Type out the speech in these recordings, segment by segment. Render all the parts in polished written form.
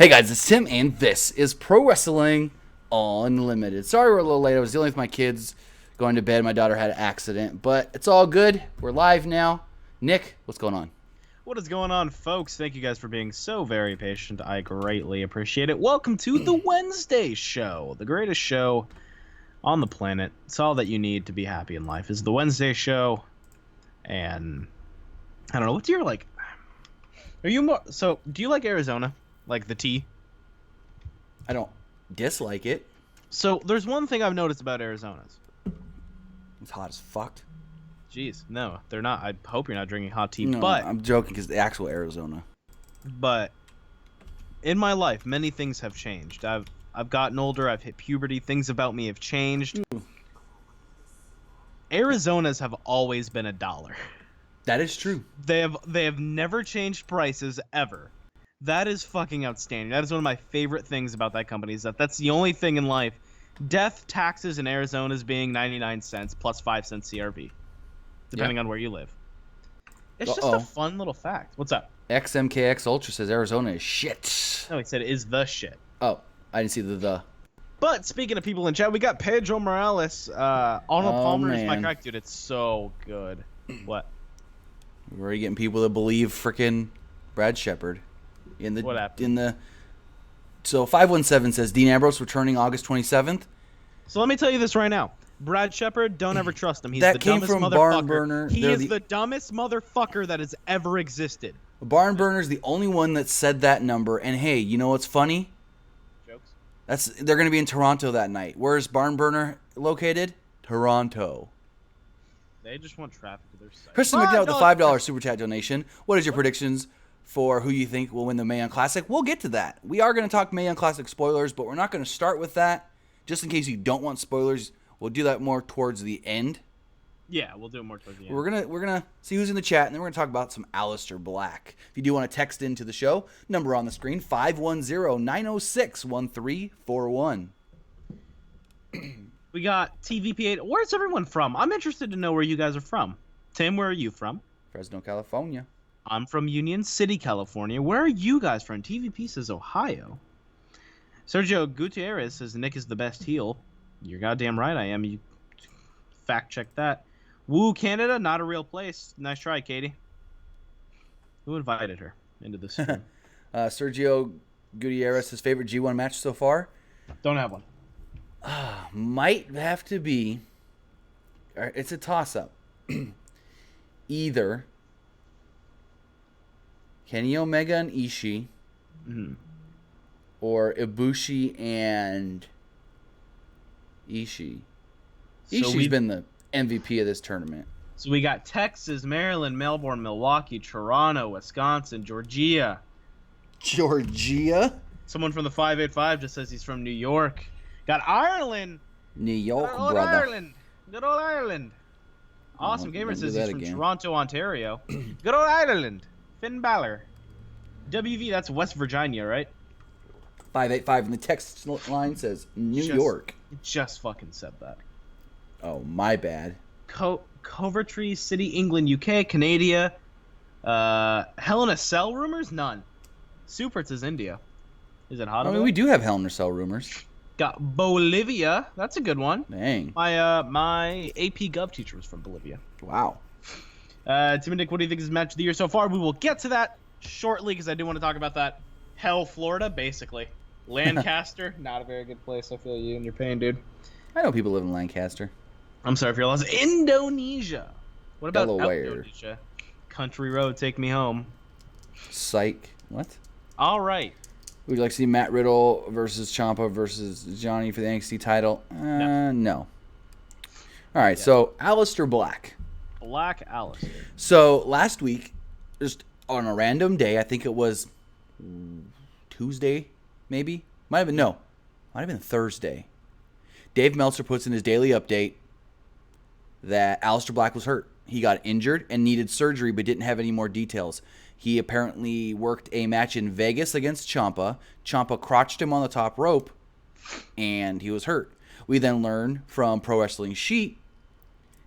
Hey guys, it's Tim, and this is Pro Wrestling Unlimited. Sorry we're a little late. I was dealing with my kids going to bed. My daughter had an accident, but it's all good. We're live now. Nick, what's going on? What is going on, folks? Thank you guys for being so very patient. I greatly appreciate it. Welcome to the Wednesday show, the greatest show on the planet. It's all that you need to be happy in life is the Wednesday show. And I don't know, what's your like? Are you more so? Do you like Arizona? Like the tea? I don't dislike it. So there's one thing I've noticed about Arizona's. It's hot as fuck. Jeez, no, they're not. I hope you're not drinking hot tea. No, but I'm joking because the actual Arizona. But in my life, many things have changed. I've gotten older. I've hit puberty. Things about me have changed. Arizonas have always been $1. That is true. They have never changed prices ever. That is fucking outstanding. That is one of my favorite things about that company. Is that's the only thing in life. Death taxes in Arizona is being 99 cents plus 5 cents CRV, depending on where you live. It's just a fun little fact. What's up? XMKX Ultra says Arizona is shit. No, he said it is the shit. Oh, I didn't see the. But speaking of people in chat, we got Pedro Morales. Arnold Palmer is my man. crack, dude. It's so good. What? We're already getting people to believe frickin' Brad Shepard. What happened? So 517 says Dean Ambrose returning August 27th. So let me tell you this right now. Brad Shepard, don't ever trust him. He's That the came dumbest from motherfucker. Barn Burner. He They're is the dumbest motherfucker that has ever existed. Barn Burner's the only one that said that number. And hey, you know what's funny? Jokes? They're going to be in Toronto that night. Where's Barn Burner located? Toronto. They just want traffic to their site. Kristen McDowell with the $5 super chat donation. What is your predictions for who you think will win the Mae Young Classic? We'll get to that. We are going to talk Mae Young Classic spoilers, but we're not going to start with that. Just in case you don't want spoilers, we'll do that more towards the end. Yeah, we'll do it more towards the end. We're gonna see who's in the chat, and then we're gonna talk about some Aleister Black. If you do want to text into the show, number on the screen 510-906-1341. We got TVP8. Where's everyone from? I'm interested to know where you guys are from. Tim, where are you from? Fresno, California. I'm from Union City, California. Where are you guys from? TVP says Ohio. Sergio Gutierrez says Nick is the best heel. You're goddamn right I am. You fact check that. Woo, Canada, not a real place. Nice try, Katie. Who invited her into this stream? Sergio Gutierrez, his favorite G1 match so far? Don't have one. Might have to be. It's a toss-up. Either Kenny Omega and Ishii, or Ibushi and Ishii. Ishii's been the MVP of this tournament. So we got Texas, Maryland, Melbourne, Milwaukee, Toronto, Wisconsin, Georgia. Georgia? Someone from the 585 just says he's from New York. Got Ireland. New York, Good old brother. Ireland. Good old Ireland. Awesome Gamer says he's from again. Toronto, Ontario. Good old Ireland. Finn Balor. WV, that's West Virginia, right? 585 in the text line says New York. Just fucking said that. Oh, my bad. Coventry City, England, UK, Canada. Hell in a Cell rumors? None. Superts is India. Is it hot? I mean, we do have Hell in a Cell rumors. Got Bolivia. That's a good one. Dang. My AP Gov teacher was from Bolivia. Wow. Tim and Nick, what do you think is the match of the year so far? We will get to that shortly because I do want to talk about that. Hell, Florida, basically. Lancaster, not a very good place. I feel you and your pain, dude. I know people live in Lancaster. I'm sorry for your loss. Indonesia. What about Delaware. Indonesia? Country road, take me home. Psych. What? All right. Would you like to see Matt Riddle versus Ciampa versus Johnny for the NXT title? No. All right, so Aleister Black. Black Alistair. So last week, just on a random day, I think it was Tuesday, maybe? Might have been Thursday. Dave Meltzer puts in his daily update that Aleister Black was hurt. He got injured and needed surgery but didn't have any more details. He apparently worked a match in Vegas against Ciampa. Ciampa crotched him on the top rope, and he was hurt. We then learned from Pro Wrestling Sheet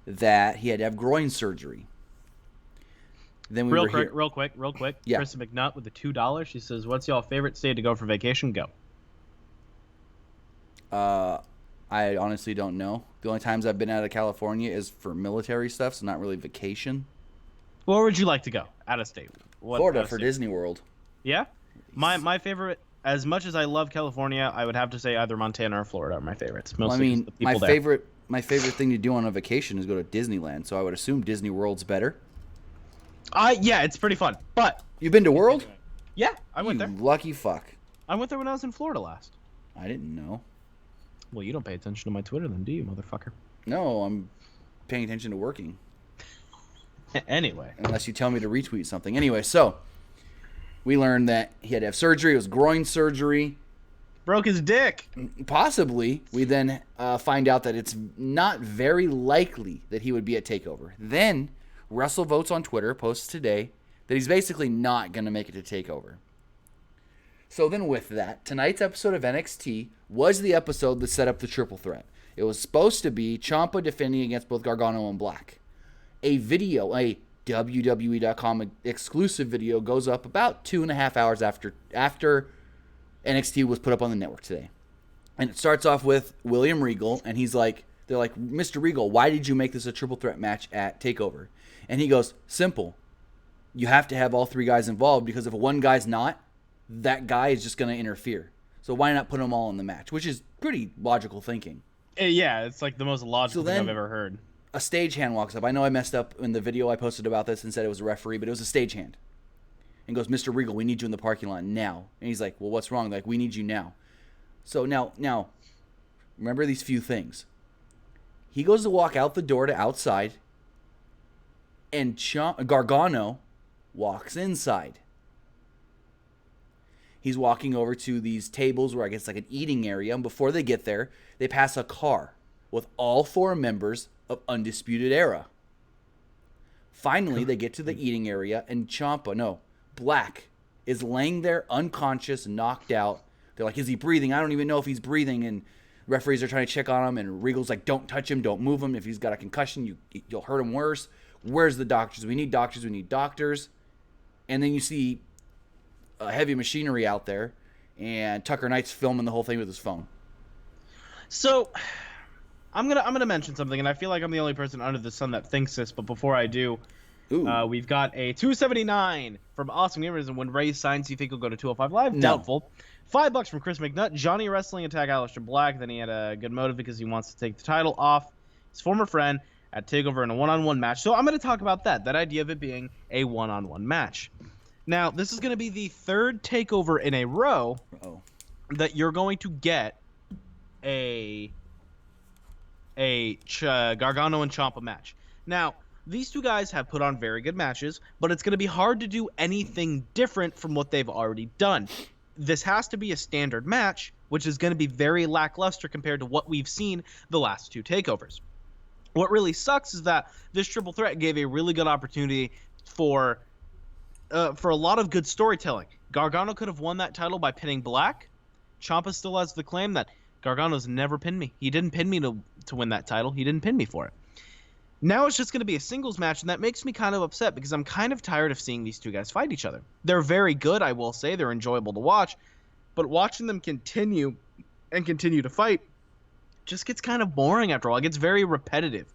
that he had to have groin surgery. Then we real were quick, here. real quick. Yeah. Kristen McNutt with the $2. She says, "What's y'all favorite state to go for vacation? Go." I honestly don't know. The only times I've been out of California is for military stuff, so not really vacation. Where would you like to go? Out of state. Florida out of for state? Disney World. Yeah. My favorite. As much as I love California, I would have to say either Montana or Florida are my favorites. Mostly Well, I mean, the people my favorite thing to do on a vacation is go to Disneyland. So I would assume Disney World's better. Yeah, it's pretty fun. But You've been to World? yeah, I went You there. lucky fuck. I went there when I was in Florida last. I didn't know. Well, you don't pay attention to my Twitter then, do you, motherfucker? No, I'm paying attention to working. Anyway. Unless you tell me to retweet something. Anyway, so we learned that he had to have surgery. It was groin surgery. Broke his dick. Possibly. We then find out that it's not very likely that he would be at TakeOver. Then Russell Votes on Twitter posts today that he's basically not going to make it to TakeOver. So then with that, tonight's episode of NXT was the episode that set up the triple threat. It was supposed to be Ciampa defending against both Gargano and Black. A video, a WWE.com exclusive video, goes up about 2.5 hours after NXT was put up on the network today. And it starts off with William Regal, and they're like, Mr. Regal, why did you make this a triple threat match at TakeOver? And he goes, simple. You have to have all three guys involved, because if one guy's not, that guy is just going to interfere. So why not put them all in the match? Which is pretty logical thinking. Yeah, it's like the most logical thing I've ever heard. A stagehand walks up. I know I messed up in the video I posted about this and said it was a referee, but it was a stagehand. And goes, Mr. Regal, we need you in the parking lot now. And he's like, well, what's wrong? Like, we need you now. So now, remember these few things. He goes to walk out the door to outside, and Gargano walks inside. He's walking over to these tables where I guess like an eating area, and before they get there, they pass a car with all four members of Undisputed Era. Finally, they get to the eating area, and Black is laying there unconscious, knocked out. They're like, is he breathing? I don't even know if he's breathing, and referees are trying to check on him, and Regal's like, don't touch him, don't move him. If he's got a concussion, you'll hurt him worse. Where's the doctors? We need doctors, we need doctors. And then you see heavy machinery out there, and Tucker Knight's filming the whole thing with his phone. So I'm gonna mention something, and I feel like I'm the only person under the sun that thinks this. But before I do, we've got a $2.79 from Awesome Gamers, and when Ray signs, you think he'll go to 205 Live? No. Doubtful. $5 from Chris McNutt. Johnny Wrestling attack Aleister Black. Then he had a good motive because he wants to take the title off his former friend at TakeOver in a one-on-one match. So I'm going to talk about that idea of it being a one-on-one match. Now, this is going to be the third TakeOver in a row that you're going to get a Gargano and Ciampa match. Now, these two guys have put on very good matches, but it's going to be hard to do anything different from what they've already done. This has to be a standard match, which is going to be very lackluster compared to what we've seen the last two TakeOvers. What really sucks is that this triple threat gave a really good opportunity for a lot of good storytelling. Gargano could have won that title by pinning Black. Ciampa still has the claim that Gargano's never pinned me. He didn't pin me to win that title. He didn't pin me for it. Now it's just going to be a singles match, and that makes me kind of upset because I'm kind of tired of seeing these two guys fight each other. They're very good, I will say. They're enjoyable to watch. But watching them continue to fight just gets kind of boring after a while. It gets very repetitive.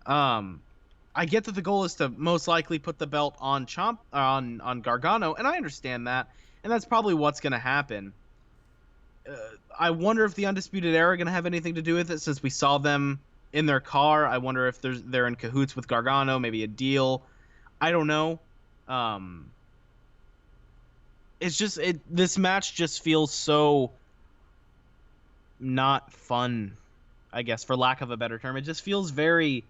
I get that the goal is to most likely put the belt on on Gargano, and I understand that, and that's probably what's going to happen. I wonder if the Undisputed Era are going to have anything to do with it, since we saw them in their car. I wonder if they're in cahoots with Gargano, maybe a deal. I don't know. It's just this match just feels so not fun, I guess, for lack of a better term. It just feels very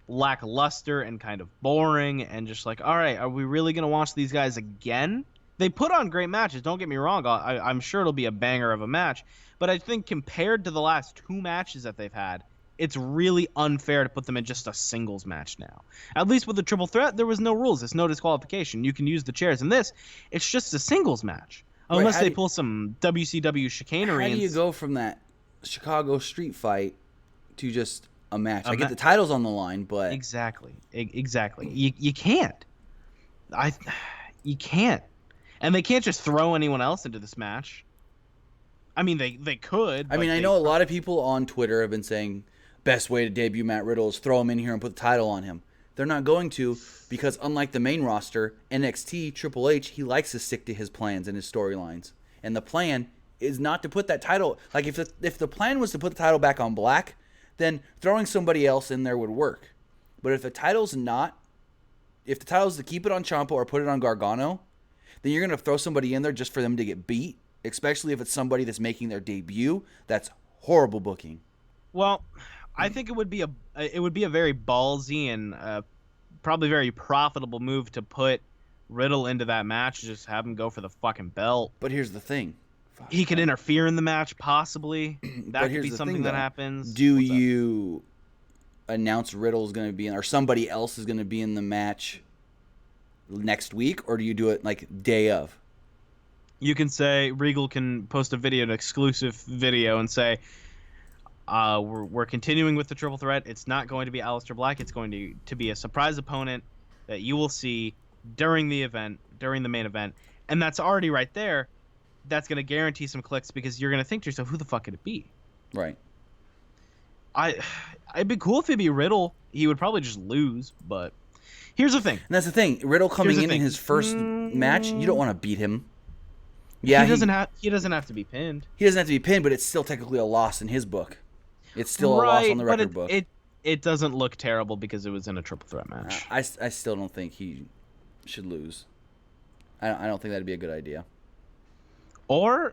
lackluster and kind of boring, and just like, all right, are we really going to watch these guys again? They put on great matches, don't get me wrong. I'm sure it'll be a banger of a match, but I think compared to the last two matches that they've had, it's really unfair to put them in just a singles match now. At least with the triple threat, there was no rules. It's no disqualification. You can use the chairs. In this, it's just a singles match. Unless they pull some WCW chicanery. How do you go from that Chicago street fight to just a match. I get the title's on the line, but exactly. You can't. You can't, and they can't just throw anyone else into this match. I mean, they could. I mean, I know a lot of people on Twitter have been saying best way to debut Matt Riddle is throw him in here and put the title on him. They're not going to, because unlike the main roster, NXT, Triple H, he likes to stick to his plans and his storylines. And the plan is not to put that title, like if the plan was to put the title back on Black, then throwing somebody else in there would work. But if the title's to keep it on Ciampa or put it on Gargano, then you're going to throw somebody in there just for them to get beat, especially if it's somebody that's making their debut. That's horrible booking. Well, I think it would be a very ballsy and probably very profitable move to put Riddle into that match, just have him go for the fucking belt. But here's the thing. He could interfere in the match, possibly. That could be something that happens. Do you announce Riddle is going to be in, or somebody else is going to be in the match next week, or do you do it like day of? You can say, Regal can post a video, an exclusive video, and say, we're continuing with the triple threat. It's not going to be Aleister Black. It's going to be a surprise opponent that you will see during the event, during the main event. And that's already right there. That's going to guarantee some clicks, because you're going to think to yourself, who the fuck could it be? Right. It'd be cool if it'd be Riddle. He would probably just lose, but here's the thing. And that's the thing. Riddle coming in his first match, you don't want to beat him. Yeah, he doesn't have to be pinned. He doesn't have to be pinned, but it's still technically a loss in his book. It's still a loss on the record book. It doesn't look terrible because it was in a triple threat match. I still don't think he should lose. I don't think that'd be a good idea. Or,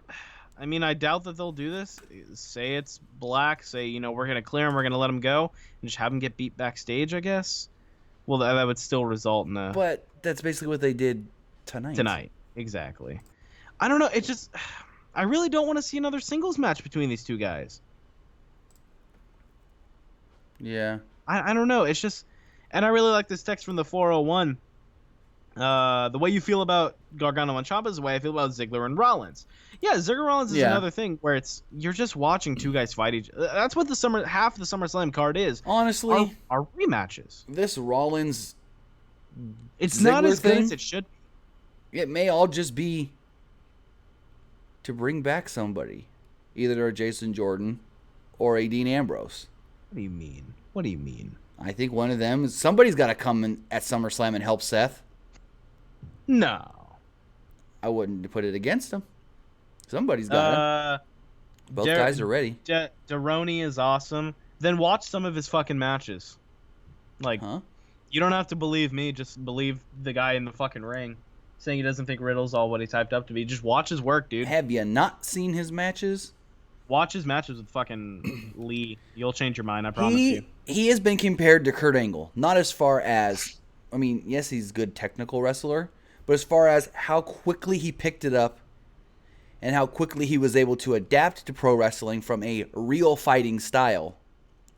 I mean, I doubt that they'll do this. Say it's Black. Say, we're going to clear him. We're going to let him go. And just have him get beat backstage, I guess. Well, that would still result in a... But that's basically what they did tonight. Tonight, exactly. I don't know. It's just... I really don't want to see another singles match between these two guys. Yeah. I don't know. It's just... And I really like this text from the 401. The way you feel about Gargano and Ciampa is the way I feel about Ziggler and Rollins. Yeah, Ziggler Rollins is another thing where you're just watching two guys fight each other. That's what half the SummerSlam card is. Honestly, are rematches. This Rollins, it's Ziggler not as good thing, as it should. It may all just be to bring back somebody, either a Jason Jordan or a Dean Ambrose. What do you mean? What do you mean? I think one of them, somebody's got to come in at SummerSlam and help Seth. No. I wouldn't put it against him. Somebody's got it. Both guys are ready. Deroni is awesome. Then watch some of his fucking matches. Like, you don't have to believe me. Just believe the guy in the fucking ring saying he doesn't think Riddle's all what he typed up to be. Just watch his work, dude. Have you not seen his matches? Watch his matches with fucking Lee. You'll change your mind, I promise you. He has been compared to Kurt Angle. Not as far as, I mean, yes, he's a good technical wrestler, but as far as how quickly he picked it up and how quickly he was able to adapt to pro wrestling from a real fighting style.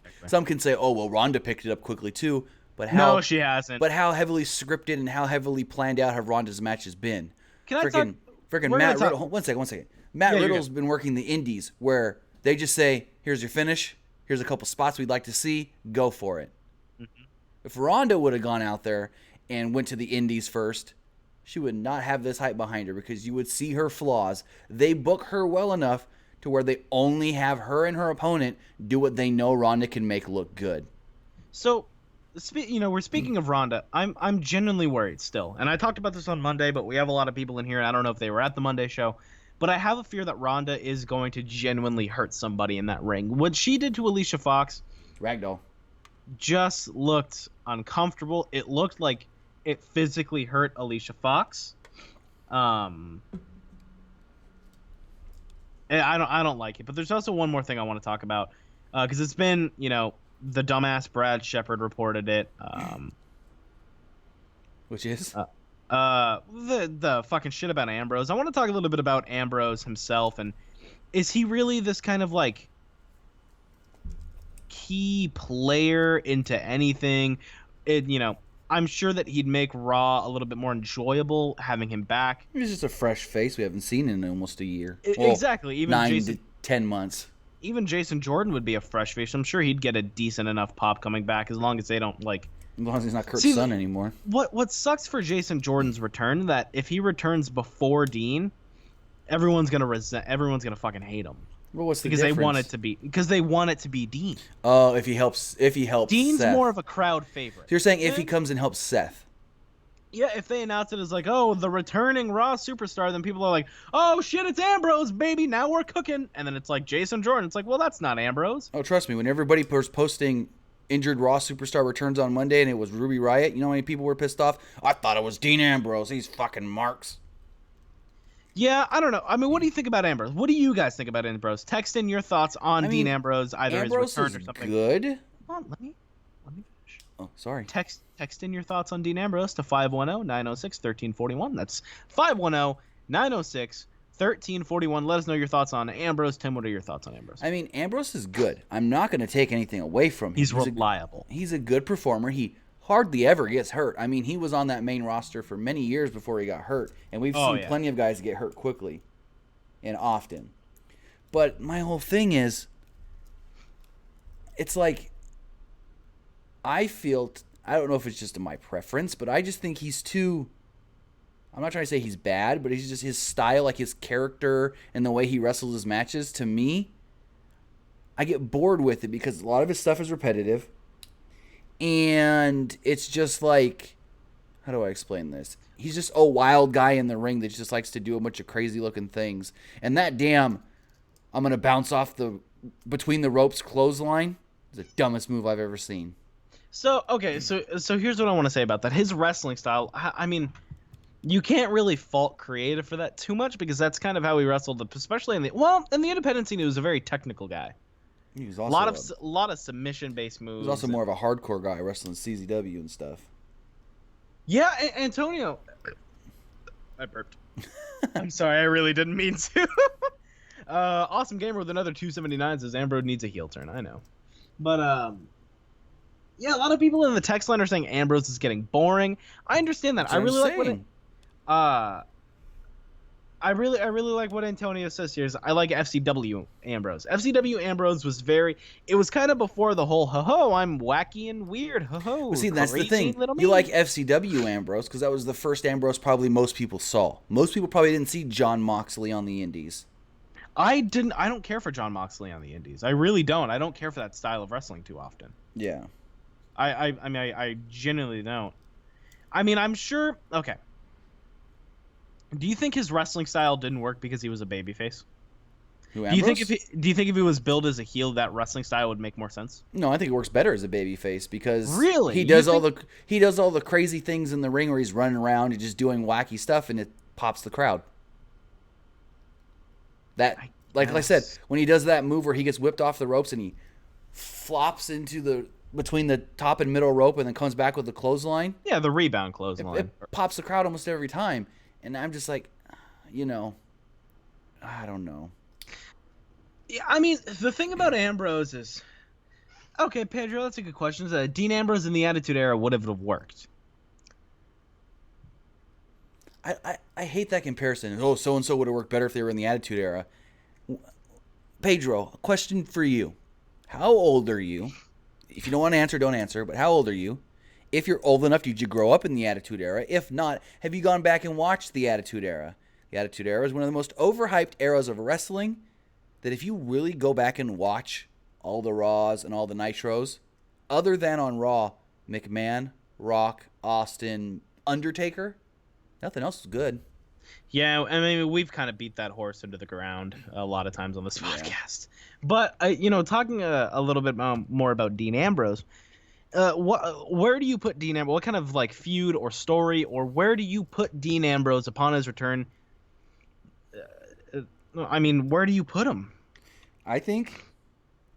Okay. Some can say, oh, well, Ronda picked it up quickly too. But how, no, she hasn't. But how heavily scripted and how heavily planned out have Ronda's matches been? Can I talk? Freaking Matt Riddle. One second. Matt Riddle's been working the indies where they just say, here's your finish. Here's a couple spots we'd like to see. Go for it. Mm-hmm. If Ronda would have gone out there and went to the indies first, she would not have this hype behind her because you would see her flaws. They book her well enough to where they only have her and her opponent do what they know Ronda can make look good. So, we're speaking of Ronda. I'm genuinely worried still. And I talked about this on Monday, but we have a lot of people in here. And I don't know if they were at the Monday show. But I have a fear that Ronda is going to genuinely hurt somebody in that ring. What she did to Alicia Fox, Ragdoll, just looked uncomfortable. It looked like it physically hurt Alicia Fox. And I don't like it. But there's also one more thing I want to talk about because it's been, the dumbass Brad Shepard reported it. Which is? The fucking shit about Ambrose. I want to talk a little bit about Ambrose himself, and is he really this kind of like key player into anything? I'm sure that he'd make Raw a little bit more enjoyable having him back. He's just a fresh face we haven't seen in almost a year. Exactly. Even 9 to 10 months. even Jason Jordan would be a fresh face. I'm sure he'd get a decent enough pop coming back as long as they don't like. As long as he's not Kurt's son anymore. What sucks for Jason Jordan's return that if he returns before Dean, everyone's gonna fucking hate him. Well, what's the because difference? they want it to be Dean. Oh, if he helps Dean's Seth. more of a crowd favorite. So you're saying if he comes and helps Seth. Yeah, if they announce it as like, oh, the returning Raw superstar, then people are like, oh shit, it's Ambrose, baby, now we're cooking. And then it's like Jason Jordan. It's like, well, that's not Ambrose. Oh, trust me, when everybody was posting injured Raw superstar returns on Monday and it was Ruby Riott, you know how many people were pissed off? I thought it was Dean Ambrose. He's fucking marks. Yeah, I don't know. I mean, what do you think about Ambrose? What do you guys think about Ambrose? Text in your thoughts on Dean Ambrose, either Ambrose his return is or something. Good. Hold on, let me finish. Oh, sorry. Text in your thoughts on Dean Ambrose to 510-906-1341. That's 510-906-1341. Let us know your thoughts on Ambrose. Tim, what are your thoughts on Ambrose? I mean, Ambrose is good. I'm not going to take anything away from him. He's reliable. He's a good performer. He hardly ever gets hurt. I mean, he was on that main roster for many years before he got hurt, and we've seen plenty of guys get hurt quickly and often. But my whole thing is, it's like, I don't know if it's just my preference, but I just think he's too, I'm not trying to say he's bad, but he's just his style, like his character and the way he wrestles his matches, to me, I get bored with it because a lot of his stuff is repetitive. And it's just like, how do I explain this? He's just a wild guy in the ring that just likes to do a bunch of crazy looking things. And that damn, I'm going to bounce off the between the ropes clothesline is the dumbest move I've ever seen. So, okay, so here's what I want to say about that. His wrestling style, I mean, you can't really fault creative for that too much because that's kind of how he wrestled, especially in the independent scene. He was a very technical guy. He was also a lot of submission based moves. He was also more of a hardcore guy wrestling CZW and stuff. Yeah, Antonio. I burped. I'm sorry, I really didn't mean to. Awesome Gamer with another 279 says Ambrose needs a heel turn. I know, but yeah, a lot of people in the text line are saying Ambrose is getting boring. I understand that. I really like what Antonio says here. I like FCW Ambrose. FCW Ambrose was it was kind of before the whole ho-ho, I'm wacky and weird, ho-ho. Well, see, that's the thing. You like FCW Ambrose because that was the first Ambrose probably most people saw. Most people probably didn't see Jon Moxley on the indies. I don't care for Jon Moxley on the indies. I really don't. I don't care for that style of wrestling too often. Yeah. I genuinely don't. I mean, I'm sure. Okay. Do you think his wrestling style didn't work because he was a babyface? Who, do you think if he was billed as a heel, that wrestling style would make more sense? No, I think it works better as a babyface because really he does all the crazy things in the ring where he's running around and just doing wacky stuff and it pops the crowd. Like I said, when he does that move where he gets whipped off the ropes and he flops into between the top and middle rope and then comes back with the clothesline. Yeah, the rebound clothesline. It pops the crowd almost every time. And I'm just like, I don't know. Yeah, I mean, the thing about Ambrose is, okay, Pedro, that's a good question. Dean Ambrose in the Attitude Era would have worked. I hate that comparison. Oh, so-and-so would have worked better if they were in the Attitude Era. Pedro, a question for you. How old are you? If you don't want to answer, don't answer. But how old are you? If you're old enough, did you grow up in the Attitude Era? If not, have you gone back and watched the Attitude Era? The Attitude Era is one of the most overhyped eras of wrestling that if you really go back and watch all the Raws and all the Nitros, other than on Raw, McMahon, Rock, Austin, Undertaker, nothing else is good. Yeah, I mean, we've kind of beat that horse into the ground a lot of times on this podcast. But, talking a little bit more about Dean Ambrose, where do you put Dean Ambrose? What kind of feud or story, or where do you put Dean Ambrose upon his return? I mean, where do you put him? I think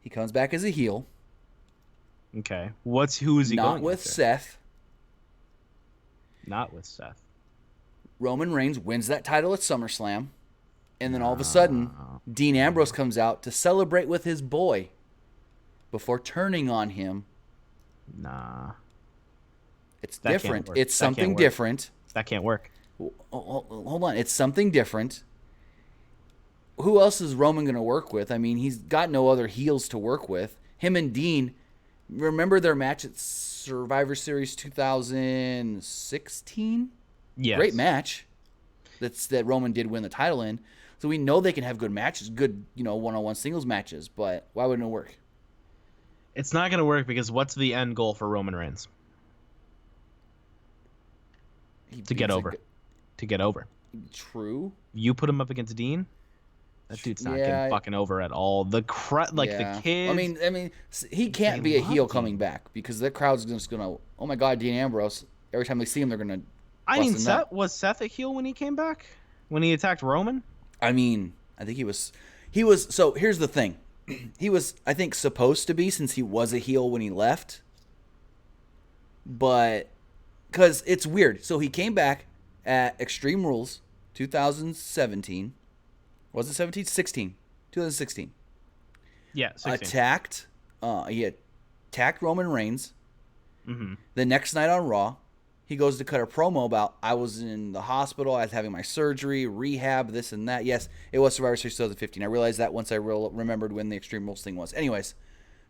he comes back as a heel. Okay, who is he going Not with Seth. Not with Seth. Roman Reigns wins that title at SummerSlam, and then all of a sudden, Dean Ambrose comes out to celebrate with his boy before turning on him. Nah. It's different. It's something different. That can't work. Hold on. It's something different. who else is Roman going to work with? I mean, he's got no other heels to work with. Him and Dean, remember their match at Survivor Series 2016? Yes. Great match that Roman did win the title in. So we know they can have good matches, good, one-on-one singles matches, but why wouldn't it work? It's not going to work because what's the end goal for Roman Reigns? To get over. True. You put him up against Dean? That dude's not getting fucking over at all. The kids. I mean, he can't be a heel coming back because the crowd's just gonna. Oh my God, Dean Ambrose! Every time they see him, they're gonna. Was Seth a heel when he came back? When he attacked Roman? I mean, I think he was. So here's the thing, he was, I think, supposed to be, since he was a heel when he left. But because it's weird, so he came back at Extreme Rules 2017. Was it 17? 16. 2016. Yeah, 16. He attacked Roman Reigns. Mm-hmm. The next night on Raw, he goes to cut a promo about, I was in the hospital, I was having my surgery, rehab, this and that. Yes, it was Survivor Series 2015. I realized that once I remembered when the Extreme Rules thing was. Anyways,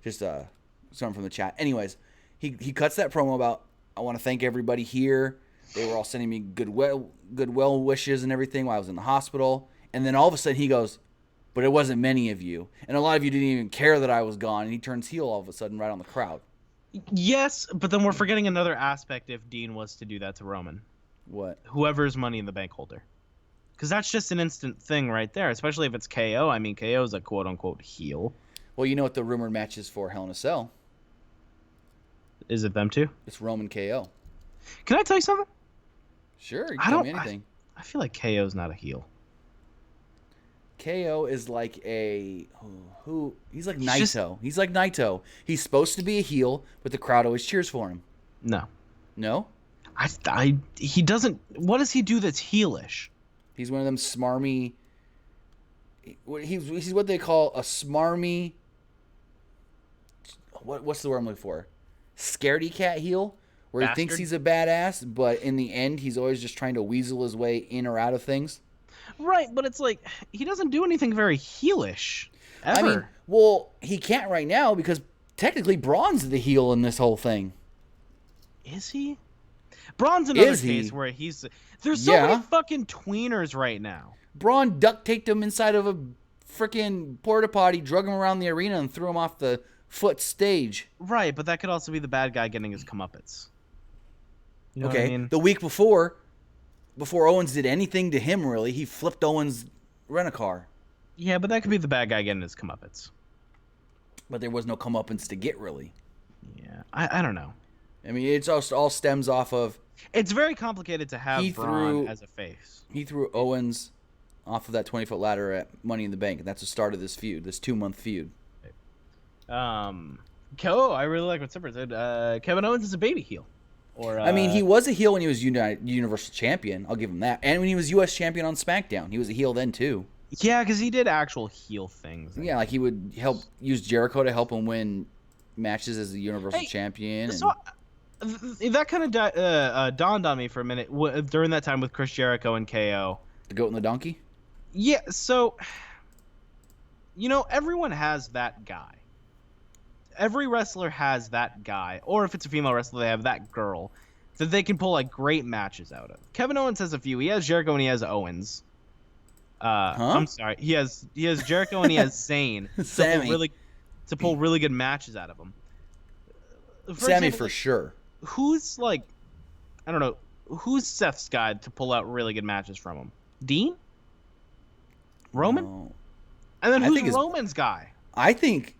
just something from the chat. Anyways, he cuts that promo about, I want to thank everybody here. They were all sending me good well wishes and everything while I was in the hospital. And then all of a sudden he goes, but it wasn't many of you. And a lot of you didn't even care that I was gone. And he turns heel all of a sudden right on the crowd. Yes, but then we're forgetting another aspect if Dean was to do that to Roman. What? Whoever's Money in the Bank holder. Because that's just an instant thing right there, especially if it's KO. I mean, KO is a quote-unquote heel. Well, you know what the rumored match is for Hell in a Cell? Is it them two? It's Roman KO. Can I tell you something? Sure, you can tell me anything. I feel like KO's not a heel. KO is like he's like Naito. He's like Naito. He's supposed to be a heel, but the crowd always cheers for him. No. No? He doesn't. What does he do that's heelish? He's one of them smarmy. He's what they call a smarmy. What's the word I'm looking for? Scaredy cat heel, where Bastard? he thinks he's a badass, but in the end, he's always just trying to weasel his way in or out of things. Right, but it's like he doesn't do anything very heelish. Ever. I mean, well, he can't right now because technically Braun's the heel in this whole thing. Is he? Braun's another case where there's so many fucking tweeners right now. Braun duct taped him inside of a freaking porta potty, drug him around the arena, and threw him off the foot stage. Right, but that could also be the bad guy getting his comeuppance. You know what I mean? The week before Owens did anything to him, really, he flipped Owens' rent-a-car. Yeah, but that could be the bad guy getting his comeuppance. But there was no comeuppance to get, really. Yeah, I don't know. I mean, it's all stems off of... It's very complicated to have Braun as a face. He threw Owens off of that 20-foot ladder at Money in the Bank, and that's the start of this feud, this 2-month feud. I really like what Simper said. Kevin Owens is a baby heel. I mean, he was a heel when he was Universal Champion. I'll give him that. And when he was U.S. Champion on SmackDown, he was a heel then, too. Yeah, because he did actual heel things. Yeah, like he would use Jericho to help him win matches as the Universal Champion. So that kind of dawned on me for a minute during that time with Chris Jericho and KO. The Goat and the Donkey? Yeah, so, everyone has that guy. Every wrestler has that guy, or if it's a female wrestler, they have that girl that they can pull like great matches out of. Kevin Owens has a few. He has Jericho and he has Owens. I'm sorry. He has Jericho and he has Zayn to pull really good matches out of him. Sammy for sure. Who's I don't know. Who's Seth's guy to pull out really good matches from him? Dean? Roman? No. And then who's Roman's guy? I think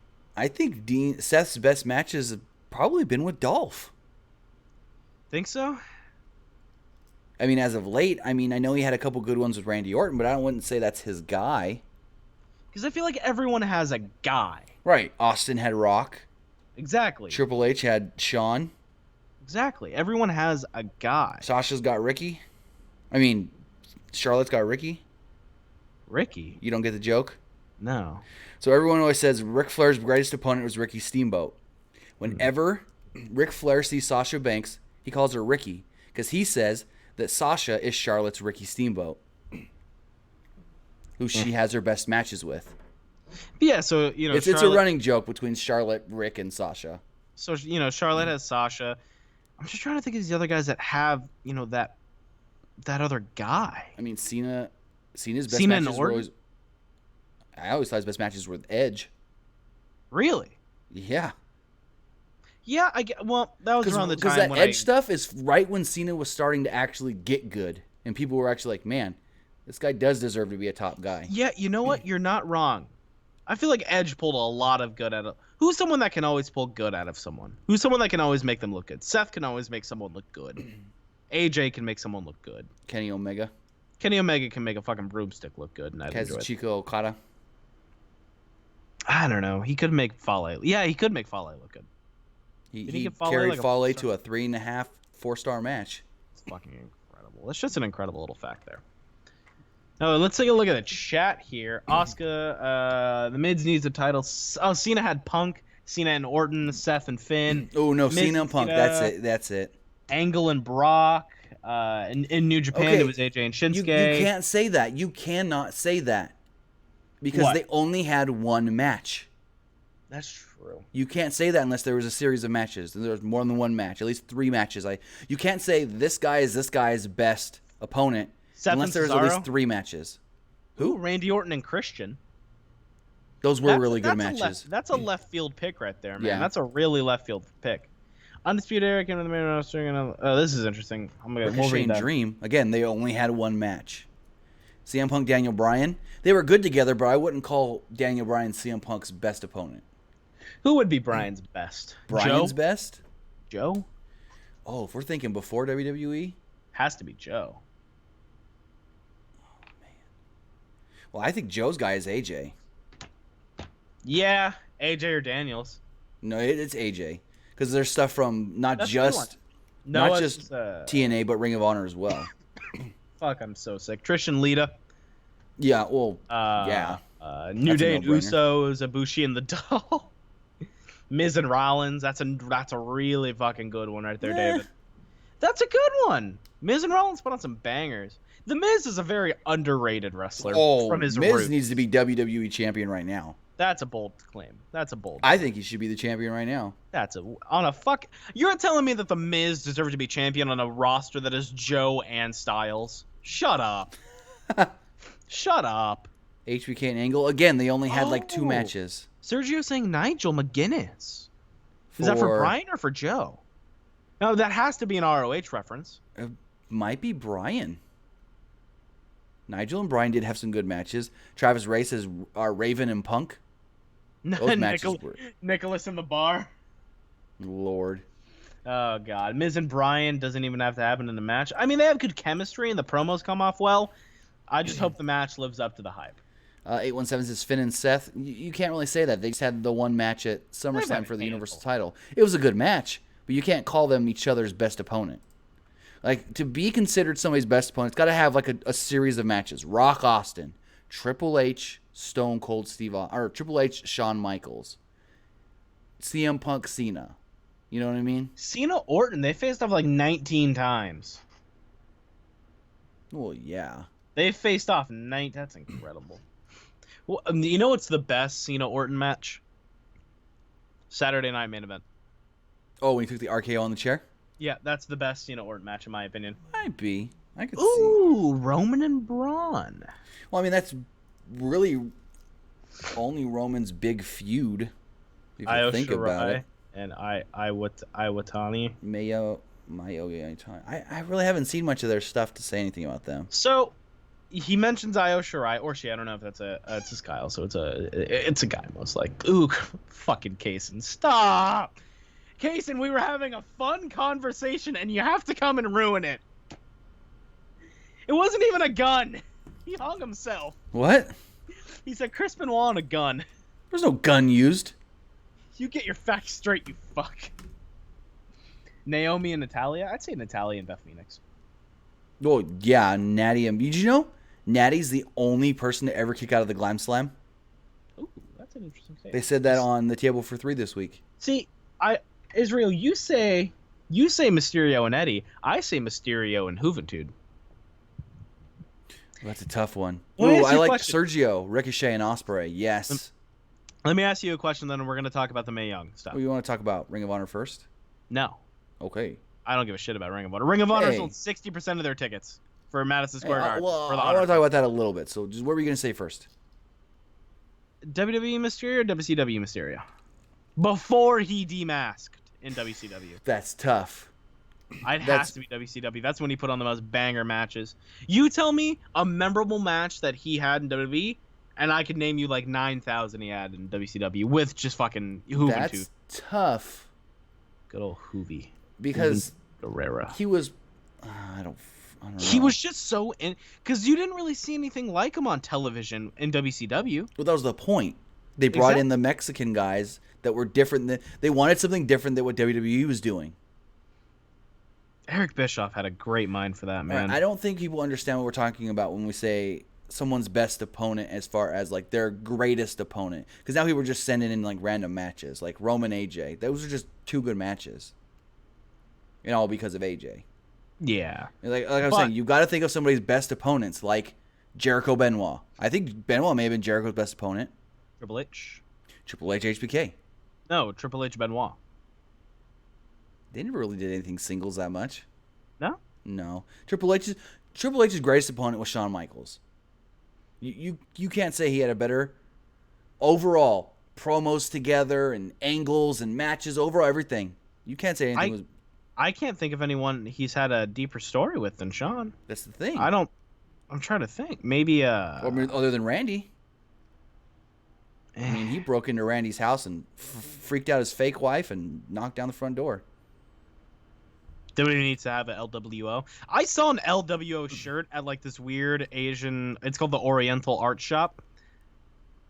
Seth's best matches have probably been with Dolph. Think so? I mean, as of late, I know he had a couple good ones with Randy Orton, but I wouldn't say that's his guy. Because I feel like everyone has a guy. Right. Austin had Rock. Exactly. Triple H had Shawn. Exactly. Everyone has a guy. Sasha's got Ricky. Charlotte's got Ricky. Ricky? You don't get the joke? No. So everyone always says Ric Flair's greatest opponent was Ricky Steamboat. Whenever Ric Flair sees Sasha Banks, he calls her Ricky because he says that Sasha is Charlotte's Ricky Steamboat. who she has her best matches with. Yeah, so It's a running joke between Charlotte, Rick, and Sasha. So Charlotte has Sasha. I'm just trying to think of these other guys that have that other guy. I mean, Cena's best Cena matches were always. I always thought his best matches were with Edge. Really? Yeah. Yeah, well, that was around the time because when that Edge stuff is right when Cena was starting to actually get good, and people were actually like, "Man, this guy does deserve to be a top guy." Yeah, you know what? You're not wrong. I feel like Edge pulled a lot of good out of. Who's someone that can always pull good out of someone? Who's someone that can always make them look good? Seth can always make someone look good. AJ can make someone look good. Kenny Omega. Kenny Omega can make a fucking broomstick look good, and I'd enjoy it. Kazuchika Okada. I don't know. He could make Fale. Yeah, he could make Fale look good. He carried Fale to a 3.5, 4-star match. It's fucking incredible. It's just an incredible little fact there. Now, let's take a look at the chat here. Asuka, the Mids needs a title. Oh, Cena had Punk. Cena and Orton, Seth and Finn. Oh, no, Cena and Punk. That's it. Angle and Brock. In New Japan, it was AJ and Shinsuke. You can't say that. You cannot say that. Because they only had one match. That's true. You can't say that unless there was a series of matches. There was more than one match, at least 3 matches. You can't say this guy is this guy's best opponent unless there's at least 3 matches. Who? Randy Orton and Christian. Those were really good matches. That's a left field pick right there, man. Yeah. That's a really left field pick. Undisputed Era came to the main roster. Oh, this is interesting. Ricochet and Dream. Again, they only had one match. CM Punk, Daniel Bryan. They were good together, but I wouldn't call Daniel Bryan CM Punk's best opponent. Who would be Bryan's best? Bryan's best? Joe? Oh, if we're thinking before WWE? Has to be Joe. Oh, man. Well, I think Joe's guy is AJ. Yeah, AJ or Daniels. No, it's AJ. Because there's stuff from not just TNA, but Ring of Honor as well. Fuck, I'm so sick. Trish and Lita. Yeah, well, yeah. New Day and Usos, Ibushi and the Doll. Miz and Rollins. That's a really fucking good one right there, David. That's a good one. Miz and Rollins put on some bangers. The Miz is a very underrated wrestler from his Miz roots. needs to be WWE champion right now. That's a bold claim. I think he should be the champion right now. You're telling me that the Miz deserves to be champion on a roster that is Joe and Styles? Shut up. Shut up. HBK and Angle. Again, they only had 2 matches. Sergio saying Nigel McGuinness. Is that for Bryan or for Joe? No, that has to be an ROH reference. It might be Bryan. Nigel and Bryan did have some good matches. Travis Race is Raven and Punk. Those matches were... Nicholas in the bar. Lord. Oh, God. Miz and Bryan doesn't even have to happen in the match. I mean, they have good chemistry and the promos come off well. I just hope the match lives up to the hype. 817 says Finn and Seth. You can't really say that. They just had the one match at SummerSlam for the Universal title. It was a good match, but you can't call them each other's best opponent. To be considered somebody's best opponent, it's got to have a series of matches. Rock Austin, Triple H, Stone Cold Steve Austin, or Triple H, Shawn Michaels, CM Punk, Cena. You know what I mean? Cena, Orton, they faced off 19 times. Well, yeah. They faced off 9. That's incredible. Well, you know what's the best Cena Orton match? Saturday Night Main Event. Oh, when he took the RKO on the chair? Yeah, that's the best Cena Orton match in my opinion. Might be. I could see. Ooh, Roman and Braun. Well, I mean, that's really only Roman's big feud. If you think about it. And Iwatani. Mayo, I really haven't seen much of their stuff to say anything about them. So he mentions Io Shirai, or she. I don't know if that's it's his Kyle. So it's a guy most like. Ooh, fucking Kaysen, stop. Kaysen, we were having a fun conversation, and you have to come and ruin it. It wasn't even a gun. He hung himself. What? He said Chris Benoit on a gun. There's no gun used. You get your facts straight, you fuck. Naomi and Natalya? I'd say Natalya and Beth Phoenix. Oh, yeah, Natty. Did you know Natty's the only person to ever kick out of the Glam Slam? Ooh, that's an interesting statement. They said that on the Table for 3 this week. See, Israel, you say Mysterio and Eddie. I say Mysterio and Juventud. That's a tough one. Let me Ooh, ask I you a like question. Sergio, Ricochet, and Ospreay. Yes. Let me ask you a question, then we're going to talk about the Mae Young stuff. What do you want to talk about? Ring of Honor first? No. Okay. I don't give a shit about Ring of Honor. Ring of Honor Hey. sold 60% of their tickets for Madison Square Hey, Garden. well, for the I want to talk about that a little bit. So, just what were you going to say first? WWE Mysterio or WCW Mysterio? Before he demasked in WCW. That's tough. It has to be WCW. That's when he put on the most banger matches. You tell me a memorable match that he had in WWE, and I could name you like 9,000 he had in WCW with just fucking Hoovy. That's tough. Good old Hoovy. Because Guerrera. he was... I don't know. He was just so in... Because you didn't really see anything like him on television in WCW. Well, that was the point. They brought in the Mexican guys that were different. They wanted something different than what WWE was doing. Eric Bischoff had a great mind for that, man. I don't think people understand what we're talking about when we say someone's best opponent as far as like their greatest opponent. Because now people are just sending in like random matches, like Roman AJ. Those are just two good matches. And all because of AJ. Yeah. Like I was saying, you've got to think of somebody's best opponents, like Jericho Benoit. I think Benoit may have been Jericho's best opponent. Triple H. Triple H HBK. No, Triple H Benoit. They never really did anything singles that much. No? No. Triple H's greatest opponent was Shawn Michaels. You can't say he had a better overall promos together and angles and matches, overall everything. You can't say anything was... I can't think of anyone he's had a deeper story with than Shawn. That's the thing. I'm trying to think. Maybe other than Randy. I mean, he broke into Randy's house and freaked out his fake wife and knocked down the front door. WWE needs to have an LWO. I saw an LWO shirt at like this weird Asian... It's called the Oriental Art Shop.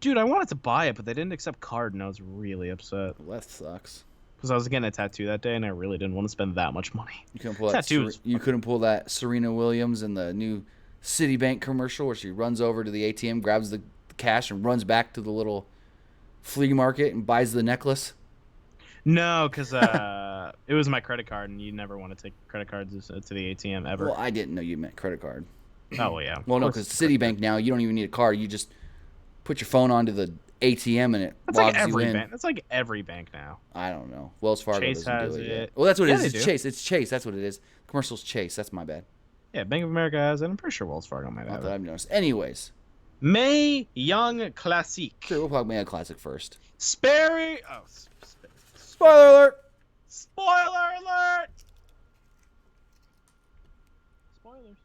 Dude, I wanted to buy it, but they didn't accept card, and I was really upset. Well, that sucks. Because I was getting a tattoo that day, and I really didn't want to spend that much money. You couldn't pull that Serena Williams in the new Citibank commercial where she runs over to the ATM, grabs the cash, and runs back to the little flea market and buys the necklace? No, because it was my credit card, and you never want to take credit cards to the ATM ever. Well, I didn't know you meant credit card. Oh, well, yeah. Well, no, because Citibank now, you don't even need a card. You just put your phone onto the ATM and it logs you in. That's like every bank now. I don't know. Wells Fargo Chase doesn't has do it it. yet. Well, that's what it is. It's they do. Chase. It's Chase. That's what it is. Commercial's Chase. That's my bad. Yeah, Bank of America has it. I'm pretty sure Wells Fargo might Not have that it. I've noticed. Anyways. Mae Young Classic. Sure, we'll talk Mega Classic first. Spoiler Spoiler alert! Spoiler alert!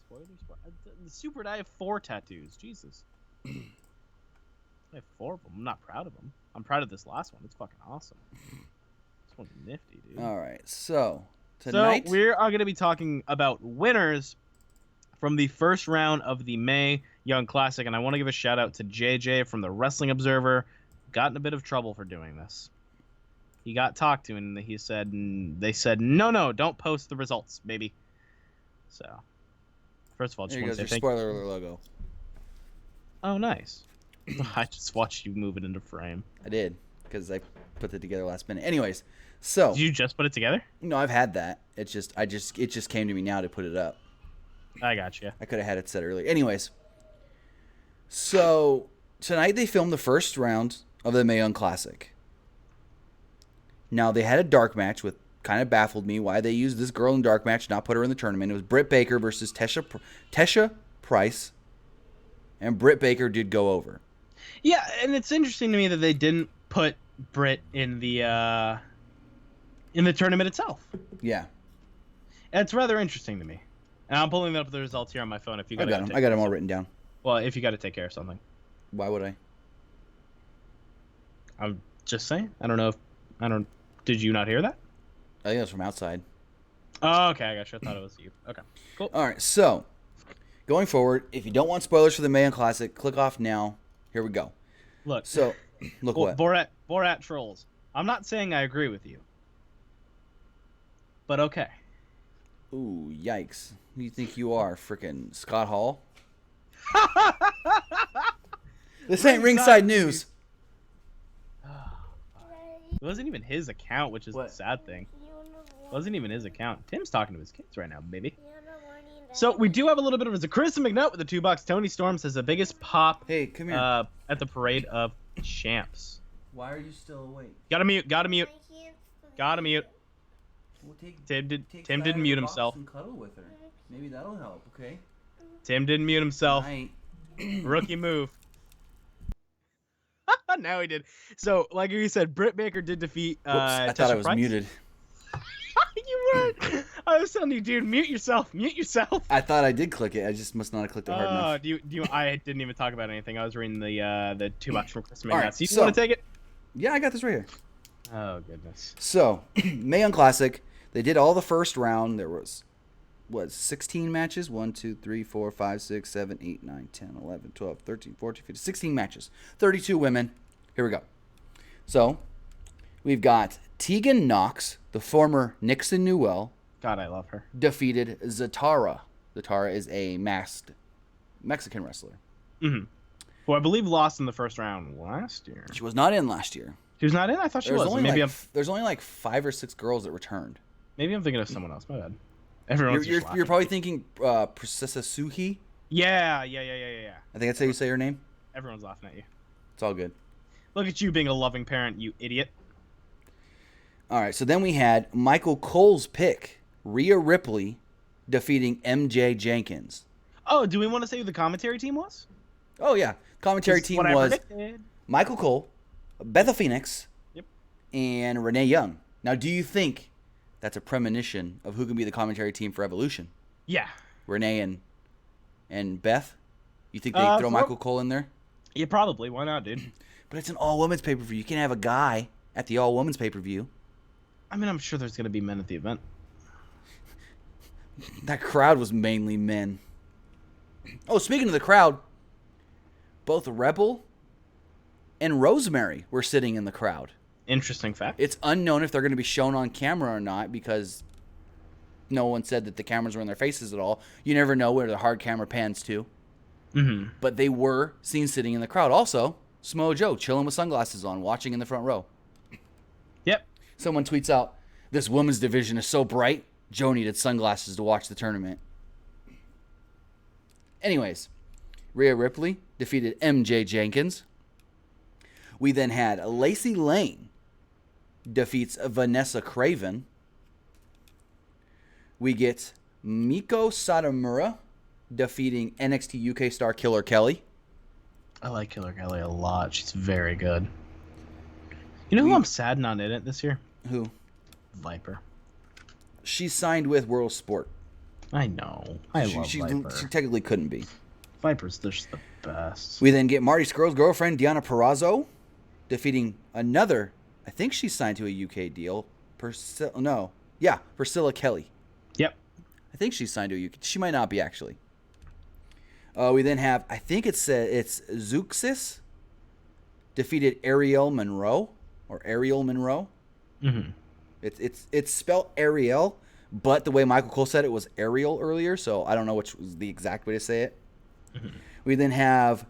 Spoilers. Super, I have 4 tattoos. Jesus. I have 4 of them. I'm not proud of them. I'm proud of this last one. It's fucking awesome. This one's nifty, dude. All right, so tonight... So we are going to be talking about winners from the first round of the Mae Young Classic, and I want to give a shout out to JJ from the Wrestling Observer. Got in a bit of trouble for doing this. He got talked to, and they said, no, don't post the results, baby. So, first of all, just Here want goes to say your spoiler alert logo. Oh, nice. I just watched you move it into frame. I did, because I put it together last minute. Anyways, so... Did you just put it together? No, I've had that. It just came to me now to put it up. I got you. I could have had it set earlier. Anyways, so tonight they filmed the first round of the Mae Young Classic. Now, they had a dark match, which kind of baffled me why they used this girl in dark match, not put her in the tournament. It was Britt Baker versus Tesha Price, and Britt Baker did go over. Yeah, and it's interesting to me that they didn't put Britt in the tournament itself. Yeah. It's rather interesting to me. And I'm pulling up the results here on my phone. If you I got them all written down. Well, if you got to take care of something. Why would I? I'm just saying. Did you not hear that? I think it was from outside. Oh, okay. I got you. I thought it was you. Okay. Cool. All right. So, going forward, if you don't want spoilers for the Mae Young Classic, click off now. Here we go. Look. So, look what? Borat trolls. I'm not saying I agree with you. But okay. Ooh, yikes. Who do you think you are, frickin' Scott Hall? This ain't Ringside News. It wasn't even his account, which is the sad thing. It wasn't even his account. Tim's talking to his kids right now, baby. So we do have a little bit of a Chris McNutt with the $2. Tony Storm says the biggest pop Hey, come here. at the parade of champs. Why are you still awake? Gotta mute. Gotta mute. Gotta mute. We'll Tim didn't mute himself. And cuddle with her. Maybe that'll help. Okay. Tim didn't mute himself. Night. Rookie move. Now he did. So, like you said, Britt Baker did defeat. Whoops, I thought I was Price. muted. You weren't. I was telling you, dude, mute yourself. Mute yourself. I thought I did click it. I just must not have clicked it hard enough. Do you? I didn't even talk about anything. I was reading the $2 from Chris McNutt. Right, So you so- want to take it? Yeah, I got this right here. Oh goodness. So, Mae Young Classic. They did all the first round. There was, 16 matches? 1, 2, 3, 4, 5, 6, 7, 8, 9, 10, 11, 12, 13, 14, 15, 16 matches. 32 women. Here we go. So, we've got Tegan Knox, the former Nixon Newell, God, I love her. defeated Zatara. Zatara is a masked Mexican wrestler. Mm-hmm. Who I believe lost in the first round last year. She was not in last year. She was not in. I thought she There's was. only Maybe there's only like 5 or 6 girls that returned. I'm thinking of someone else. My bad. Everyone's You're just laughing. probably thinking Princessa Suhi. Yeah. I think that's how you say her name. Everyone's laughing at you. It's all good. Look at you being a loving parent, you idiot. All right, so then we had Michael Cole's pick, Rhea Ripley, defeating MJ Jenkins. Oh, do we want to say who the commentary team was? Oh, yeah. Commentary It's team what I was predicted. Michael Cole, Beth Phoenix, Yep. and Renee Young. Now, do you think that's a premonition of who can be the commentary team for Evolution? Yeah. Renee and Beth? You think they throw for- Michael Cole in there? Yeah, probably. Why not, dude? But it's an all-women's pay-per-view. You can't have a guy at the all-women's pay-per-view. I mean, I'm sure there's going to be men at the event. That crowd was mainly men. Oh, speaking of the crowd, both Rebel and Rosemary were sitting in the crowd. Interesting fact. It's unknown if they're going to be shown on camera or not because no one said that the cameras were in their faces at all. You never know where the hard camera pans to. Mm-hmm. But they were seen sitting in the crowd. Also, Samoa Joe chilling with sunglasses on, watching in the front row. Yep. Someone tweets out, "This women's division is so bright, Joe needed sunglasses to watch the tournament." Anyways, Rhea Ripley defeated MJ Jenkins. We then had Lacey Lane defeats Vanessa Craven. We get Miko Satomura defeating NXT UK star Killer Kelly. I like Killer Kelly a lot. She's very good. You know who I'm sad not in it this year? Who? Viper. She signed with World Sport. I know. I love Viper. She technically couldn't be. Viper's just the best. We then get Marty Scurll's girlfriend, Deanna Purrazzo, defeating another, I think she signed to a UK deal, Priscilla Kelly. Yep. I think she's signed to a UK. She might not be, actually. We then have, I think it's Zeuxis, defeated Ariel Monroe. Mm-hmm. It's spelled Ariel, but the way Michael Cole said it was Ariel earlier, so I don't know which was the exact way to say it. Mm-hmm. We then have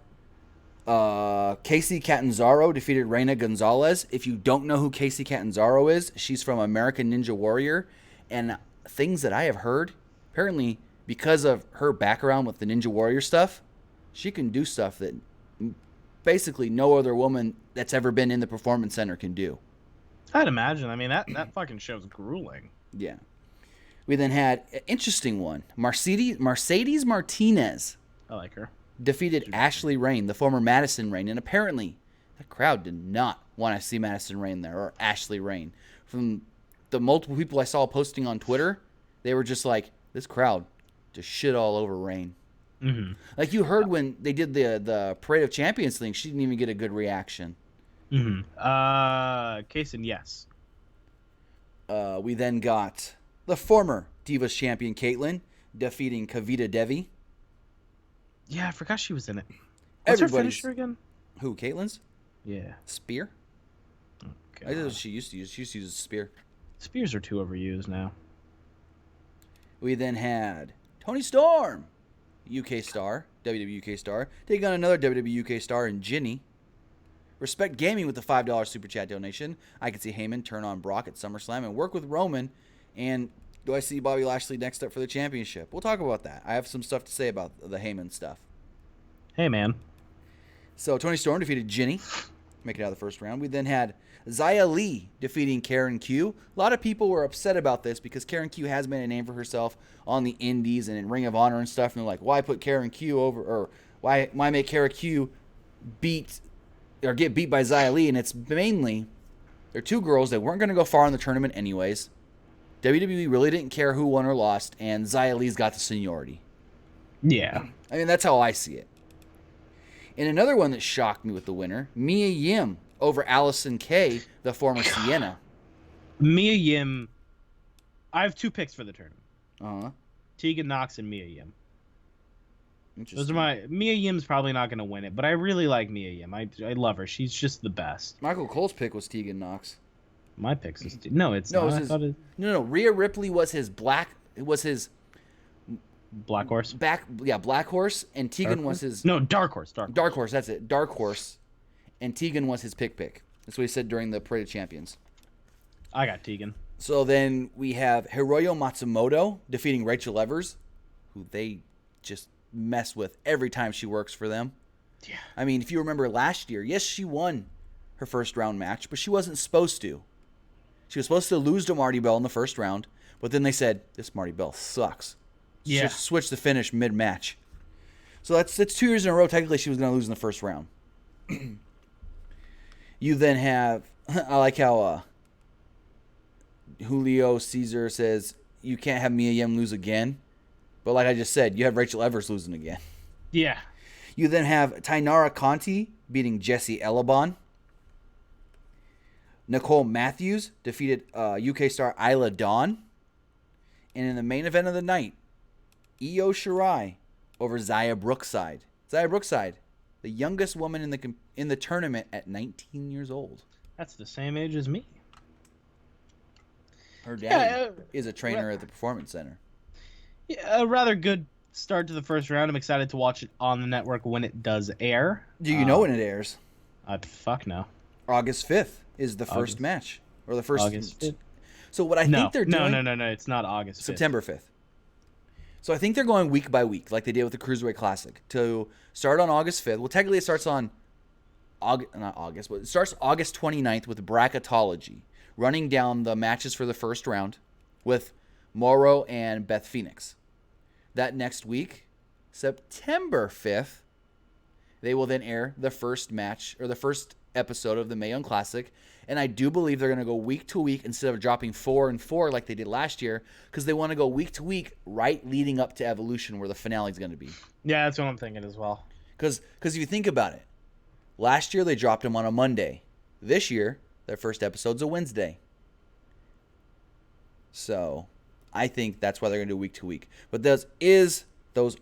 Casey Catanzaro defeated Reina Gonzalez. If you don't know who Casey Catanzaro is, she's from American Ninja Warrior. And things that I have heard, apparently because of her background with the Ninja Warrior stuff, she can do stuff that basically no other woman that's ever been in the Performance Center can do. I'd imagine. I mean, that fucking show's grueling. Yeah. We then had an interesting one. Mercedes Martinez I like her. defeated Ashley Rain, the former Madison Rain, and apparently that crowd did not want to see Madison Rain there or Ashley Rain. From the multiple people I saw posting on Twitter, they were just like, this crowd just shit all over Rain. Mm-hmm. Like you heard when they did the Parade of Champions thing, she didn't even get a good reaction. Mm-hmm. Kaysen, yes. We then got the former Divas champion Caitlyn defeating Kavita Devi. Yeah, I forgot she was in it. What's her Everybody's- finisher again? Who, Caitlyn's? Yeah. Spear? Okay. I know what she used to use. She used to use a spear. Spears are too overused now. We then had Tony Storm, UK star, WWE UK star, taking on another WWE UK star in Ginny. Respect Gaming with the $5 super chat donation. I can see Heyman turn on Brock at SummerSlam and work with Roman. And Do I see Bobby Lashley next up for the championship? We'll talk about that. I have some stuff to say about the Heyman stuff. Hey, man. So Toni Storm defeated Ginny, make it out of the first round. We then had Xia Li defeating Karen Q. A lot of people were upset about this because Karen Q has made a name for herself on the indies and in Ring of Honor and stuff. And they're like, why put Karen Q over, or why make Karen Q get beat by Xia Li? And it's mainly, they're two girls that weren't going to go far in the tournament anyways. WWE really didn't care who won or lost, and Xia Li's got the seniority. Yeah. I mean, that's how I see it. And another one that shocked me with the winner, Mia Yim over Allison Kay, the former Sienna. Mia Yim. I have 2 picks for the tournament. Uh-huh. Tegan Nox and Mia Yim. Interesting. Those are Mia Yim's probably not going to win it, but I really like Mia Yim. I love her. She's just the best. Michael Cole's pick was Tegan Nox. My picks is no, it's not. No. Rhea Ripley was his black horse. Black Horse, and Tegan was his Dark Horse. Dark Horse. That's it, Dark Horse, and Tegan was his pick. That's what he said during the Parade of Champions. I got Tegan. So then we have Hiroyo Matsumoto defeating Rachel Evers, who they just mess with every time she works for them. Yeah. I mean, if you remember last year, yes, she won her first round match, but she wasn't supposed to. She was supposed to lose to Marty Bell in the first round, but then they said, this Marty Bell sucks. Yeah. Just switch the finish mid-match. So that's 2 years in a row. Technically, she was going to lose in the first round. You then have, I like how Julio Caesar says, you can't have Mia Yim lose again. But like I just said, you have Rachel Evers losing again. Yeah. You then have Tainara Conti beating Jessie Elabon. Nicole Matthews defeated UK star Isla Dawn. And in the main event of the night, Io Shirai over Xia Brookside. Xia Brookside, the youngest woman in the tournament at 19 years old. That's the same age as me. Her dad is a trainer at the Performance Center. Yeah, a rather good start to the first round. I'm excited to watch it on the network when it does air. Do you know when it airs? Fuck no. August 5th is the first match. Or the first... August 5th? So what I think they're doing... No. It's not August 5th. September 5th. So I think they're going week by week, like they did with the Cruiserweight Classic, to start on August 5th. Well, technically it starts on it starts August 29th with Bracketology, running down the matches for the first round with Morrow and Beth Phoenix. That next week, September 5th, they will then air the first match, or the first episode of the Mae Young Classic. And I do believe they're going to go week to week instead of dropping 4 and 4 like they did last year, because they want to go week to week right leading up to Evolution, where the finale is going to be. Yeah, that's what I'm thinking as well. Because if you think about it, last year they dropped them on a Monday. This year, their first episode's a Wednesday. So I think that's why they're going to do week to week. But those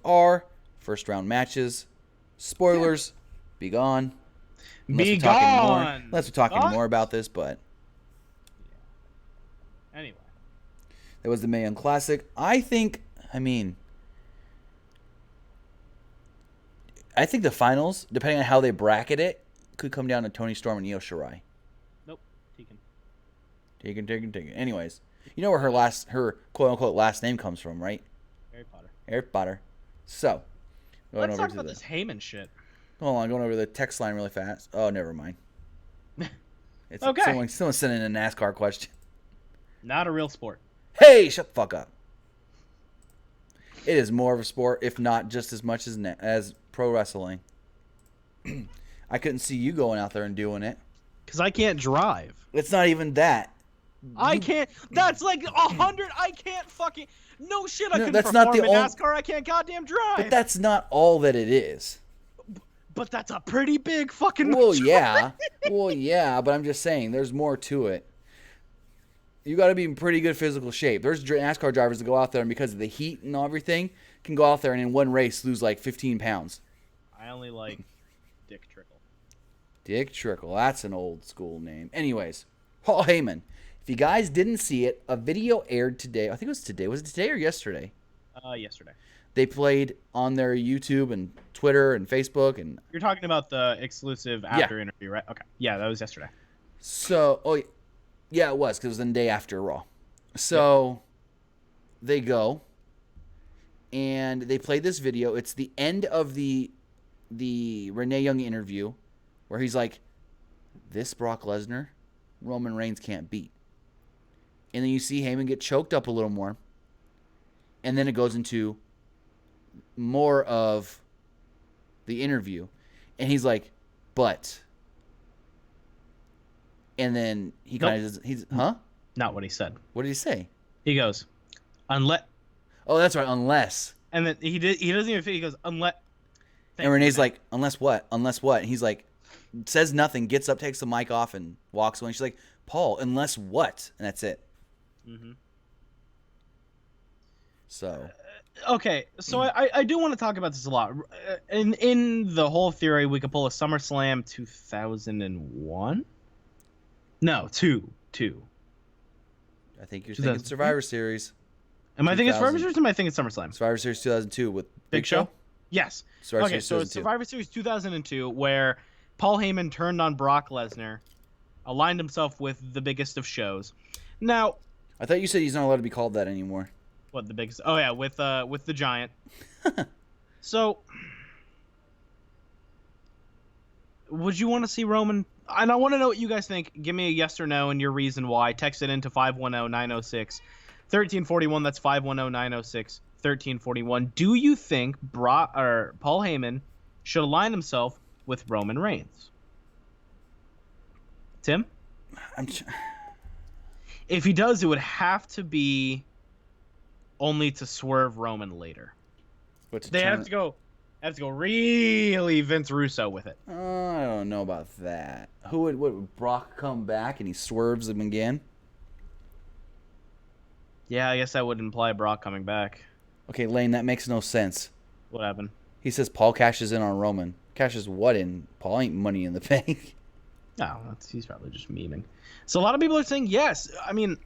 are first round matches. Spoilers, be gone. Unless we're talking more about this, but anyway, that was the Mae Young Classic. I think the finals, depending on how they bracket it, could come down to Toni Storm and Io Shirai. Nope, Tegan. Anyways, you know where her quote unquote last name comes from, right? Harry Potter. So, let's talk about this Heyman shit. Hold on, going over the text line really fast. Oh, never mind. It's okay. Someone sent in a NASCAR question. Not a real sport. Hey, shut the fuck up. It is more of a sport, if not just as much as pro wrestling. I couldn't see you going out there and doing it. Because I can't drive. It's not even that. I can't. That's like 100. I can't fucking. No shit, I couldn't that's perform not the in NASCAR. I can't goddamn drive. But that's not all that it is. But that's a pretty big fucking Well, yeah, but I'm just saying, there's more to it. You got to be in pretty good physical shape. There's NASCAR drivers that go out there and because of the heat and everything, can go out there and in one race lose like 15 pounds. I only like Dick Trickle. Dick Trickle, that's an old school name. Anyways, Paul Heyman. If you guys didn't see it, a video aired today. I think it was today. Was it today or yesterday? Yesterday. They played on their YouTube and Twitter and Facebook. And you're talking about the exclusive after interview, right? Okay. Yeah, that was yesterday. So, yeah, it was, because it was the day after Raw. So, they go and they play this video. It's the end of the Renee Young interview where he's like, this Brock Lesnar, Roman Reigns can't beat. And then you see Heyman get choked up a little more. And then it goes into more of the interview. And he's like, but. And then he kind of, he's, huh? Not what he said. What did he say? He goes, unless. Oh, that's right, unless. And then he doesn't even fit. He goes, unless. And Renee's like, unless what? Unless what? And he's like, says nothing, gets up, takes the mic off, and walks away. And she's like, Paul, unless what? And that's it. Mm-hmm. So. Okay, so I do want to talk about this a lot. In the whole theory, we could pull a SummerSlam 2001? No, two. I think you're thinking Survivor Series. Am I thinking Survivor Series or am I thinking SummerSlam? Survivor Series 2002 with Big Show? Yes. Survivor Okay, Series so it's 2002. Survivor Series 2002 where Paul Heyman turned on Brock Lesnar, aligned himself with the biggest of shows. Now, I thought you said he's not allowed to be called that anymore. what the biggest? Oh yeah, with the Giant. So, would you want to see Roman? And I want to know what you guys think. Give me a yes or no and your reason why. Text it into 510-906-1341. That's 510-906-1341. Do you think Paul Heyman should align himself with Roman Reigns? Tim? If he does, it would have to be only to swerve Roman later. They have to go really Vince Russo with it. I don't know about that. Would Brock come back and he swerves him again? Yeah, I guess that would imply Brock coming back. Okay, Lane, that makes no sense. What happened? He says Paul cashes in on Roman. Cashes what in? Paul ain't money in the bank. No, he's probably just memeing. So a lot of people are saying yes. I mean,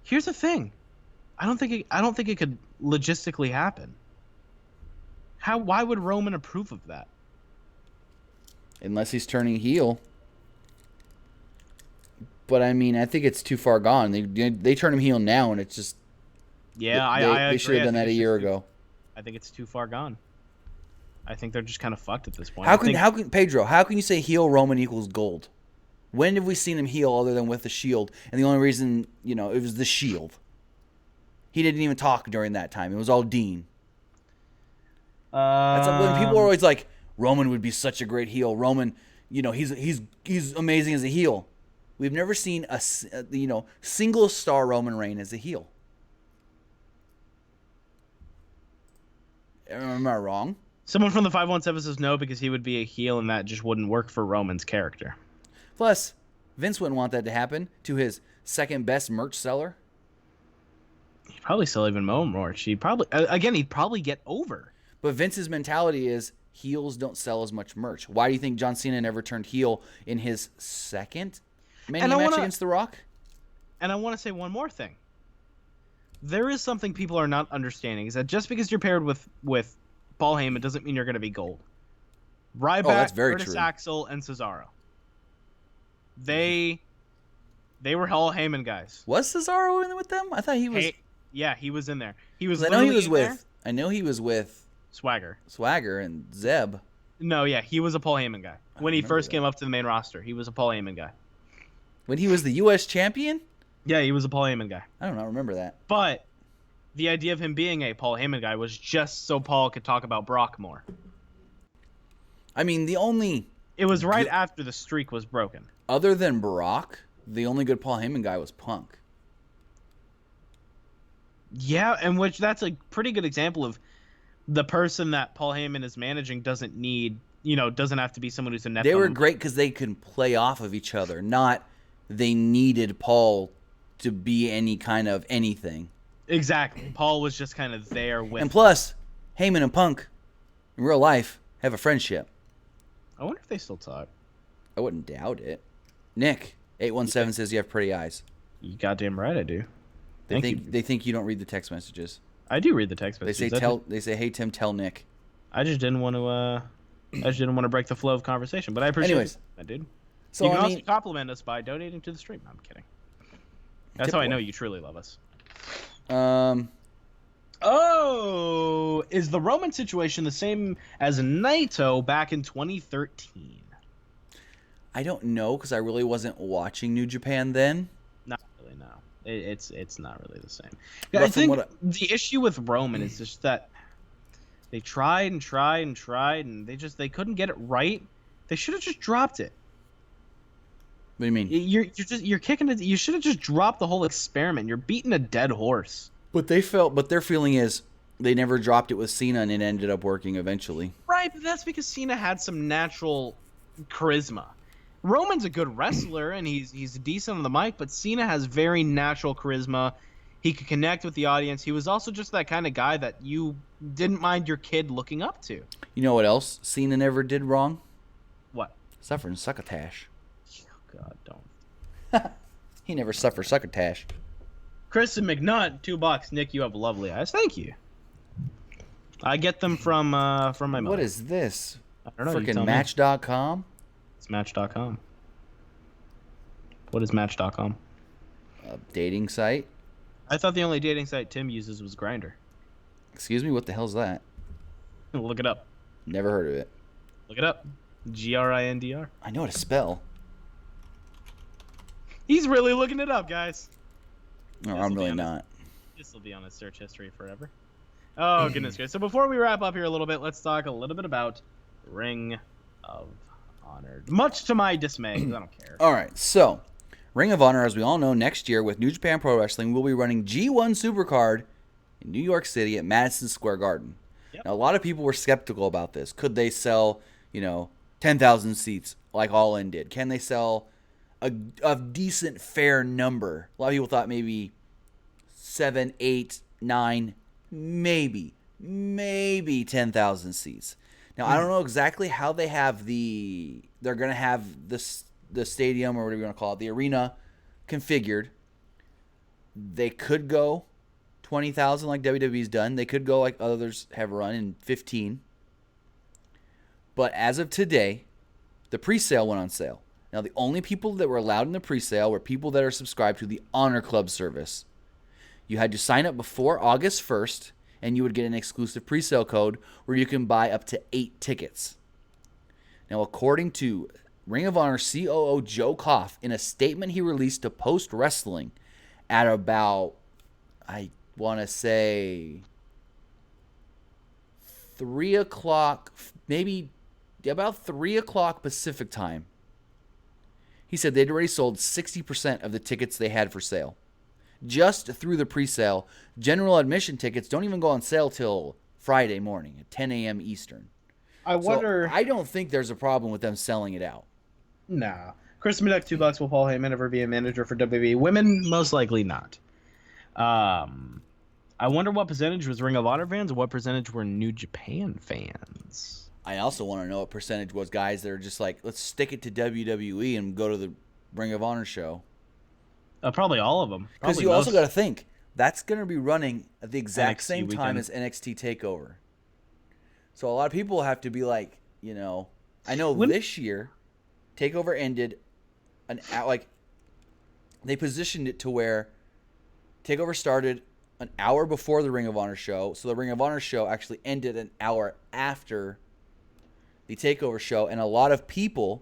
here's the thing. I don't think it could logistically happen. Why would Roman approve of that? Unless he's turning heel. But I mean, I think it's too far gone. They turn him heel now, and it's just. Yeah, they should have done that a year ago. I think it's too far gone. I think they're just kind of fucked at this point. How can Pedro? How can you say heel Roman equals gold? When have we seen him heel other than with the Shield? And the only reason it was the Shield. He didn't even talk during that time. It was all Dean. That's like when people are always like, Roman would be such a great heel. Roman, he's amazing as a heel. We've never seen a single star Roman Reigns as a heel. Am I wrong? Someone from the 517 says no because he would be a heel and that just wouldn't work for Roman's character. Plus, Vince wouldn't want that to happen to his second best merch seller. He'd probably sell even more merch. He'd probably get over. But Vince's mentality is heels don't sell as much merch. Why do you think John Cena never turned heel in his second Mania match against The Rock? And I want to say one more thing. There is something people are not understanding, is that just because you're paired with Paul Heyman doesn't mean you're going to be gold. Ryback, Curtis Axel, and Cesaro. They were all Heyman guys. Was Cesaro in with them? I thought he was. Yeah, he was in there. He was. I know he was with Swagger and Zeb. No, yeah, he was a Paul Heyman guy when he first came up to the main roster. He was a Paul Heyman guy. When he was the U.S. champion? Yeah, he was a Paul Heyman guy. I don't remember that. But the idea of him being a Paul Heyman guy was just so Paul could talk about Brock more. I mean, it was right after the streak was broken. Other than Brock, the only good Paul Heyman guy was Punk. Yeah, and that's a pretty good example of the person that Paul Heyman is managing doesn't have to be someone who's a Nephilim. They were great because they could play off of each other, not they needed Paul to be any kind of anything. Exactly. Paul was just kind of there with. And plus, Heyman and Punk, in real life, have a friendship. I wonder if they still talk. I wouldn't doubt it. Nick, 817 says you have pretty eyes. You goddamn right I do. They think you don't read the text messages. I do read the text messages. They say, hey Tim, tell Nick. I just didn't want to break the flow of conversation, but I appreciate it. I did. So you can also compliment us by donating to the stream. No, I'm kidding. That's how I know you truly love us. Oh, is the Roman situation the same as Naito back in 2013? I don't know because I really wasn't watching New Japan then. Not really, no. It's not really the same. But I from think what the issue with Roman is just that they tried and tried and tried, and they couldn't get it right. They should have just dropped it. What do you mean? You're kicking it. You should have just dropped the whole experiment. You're beating a dead horse. But their feeling is they never dropped it with Cena and it ended up working eventually. Right, but that's because Cena had some natural charisma. Roman's a good wrestler and he's decent on the mic, but Cena has very natural charisma. He could connect with the audience. He was also just that kind of guy that you didn't mind your kid looking up to. You know what else Cena never did wrong? What? Suffering succotash. Oh, God, don't. He never suffered succotash. Kristen McNutt, $2. Nick, you have lovely eyes. Thank you. I get them from my mother. What is this? I don't know. Freaking Match.com? It's Match.com. What is Match.com? A dating site? I thought the only dating site Tim uses was Grindr. Excuse me, what the hell's that? Look it up. Never heard of it. Look it up. Grindr. I know how to spell. He's really looking it up, guys. No, I'm really not. This will be on his search history forever. Oh, goodness gracious. So before we wrap up here a little bit, let's talk a little bit about Ring of Honor. Much to my dismay, 'cause I don't care. All right, so Ring of Honor, as we all know, next year with New Japan Pro Wrestling, will be running G1 Supercard in New York City at Madison Square Garden. Yep. Now, a lot of people were skeptical about this. Could they sell, 10,000 seats like All In did? Can they sell a decent, fair number? A lot of people thought maybe 7, 8, 9, maybe 10,000 seats. Now, I don't know exactly how they're going to have the stadium, or whatever you want to call it, the arena configured. They could go 20,000 like WWE's done. They could go like others have run in 15. But as of today, the pre-sale went on sale. Now, the only people that were allowed in the pre-sale were people that are subscribed to the Honor Club service. You had to sign up before August 1st, and you would get an exclusive pre-sale code where you can buy up to 8 tickets. Now, according to Ring of Honor COO Joe Koff, in a statement he released to Post Wrestling at about, I want to say, 3 o'clock, maybe about 3 o'clock Pacific time, he said they'd already sold 60% of the tickets they had for sale. Just through the pre-sale, general admission tickets don't even go on sale till Friday morning at 10 a.m. Eastern. I wonder. I don't think there's a problem with them selling it out. Nah. Chris Meduck, $2. Will Paul Heyman ever be a manager for WWE? Women, most likely not. I wonder what percentage was Ring of Honor fans and what percentage were New Japan fans. I also want to know what percentage was guys that are just like, let's stick it to WWE and go to the Ring of Honor show. Probably all of them. Because you also got to think, that's going to be running at the exact NXT same time weekend. as NXT TakeOver. So a lot of people have to be like, I know this year, TakeOver ended they positioned it to where TakeOver started an hour before the Ring of Honor show. So the Ring of Honor show actually ended an hour after the TakeOver show. And a lot of people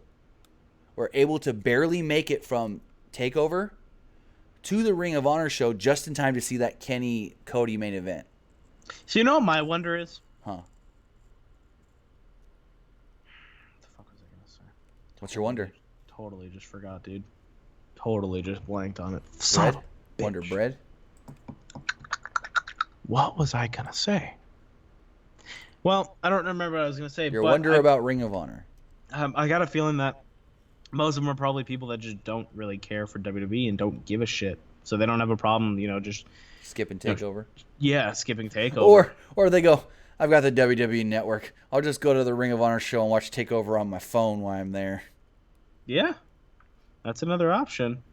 were able to barely make it from TakeOver to the Ring of Honor show just in time to see that Kenny Cody main event. So you know what my wonder is? Huh. What the fuck was I going to say? What's your wonder? Totally just forgot, dude. Totally just blanked on it. Son of a bitch. Wonder bread? What was I going to say? Well, I don't remember what I was going to say. Your wonder about Ring of Honor. I got a feeling that most of them are probably people that just don't really care for WWE and don't give a shit. So they don't have a problem, just skipping TakeOver. Skipping TakeOver. Or they go, I've got the WWE network. I'll just go to the Ring of Honor show and watch TakeOver on my phone while I'm there. Yeah. That's another option.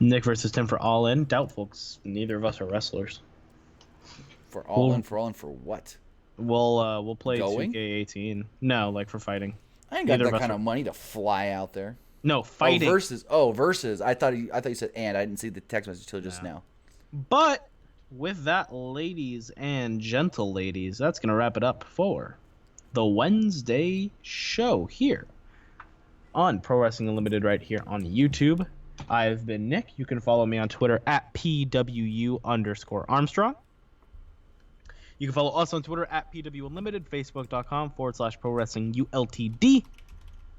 Nick versus Tim for All In. Doubtful, 'cause neither of us are wrestlers. For All In for what? We'll play Going? 2K18. No, like for fighting. I ain't got that kind of money to fly out there. No, fighting. Oh, versus. Oh, versus. I thought you said and. I didn't see the text message till just now. But with that, ladies and gentle ladies, that's going to wrap it up for the Wednesday show here on Pro Wrestling Unlimited right here on YouTube. I've been Nick. You can follow me on Twitter at PWU_Armstrong. You can follow us on Twitter at PWUnlimited, Facebook.com/Pro Wrestling ULTD.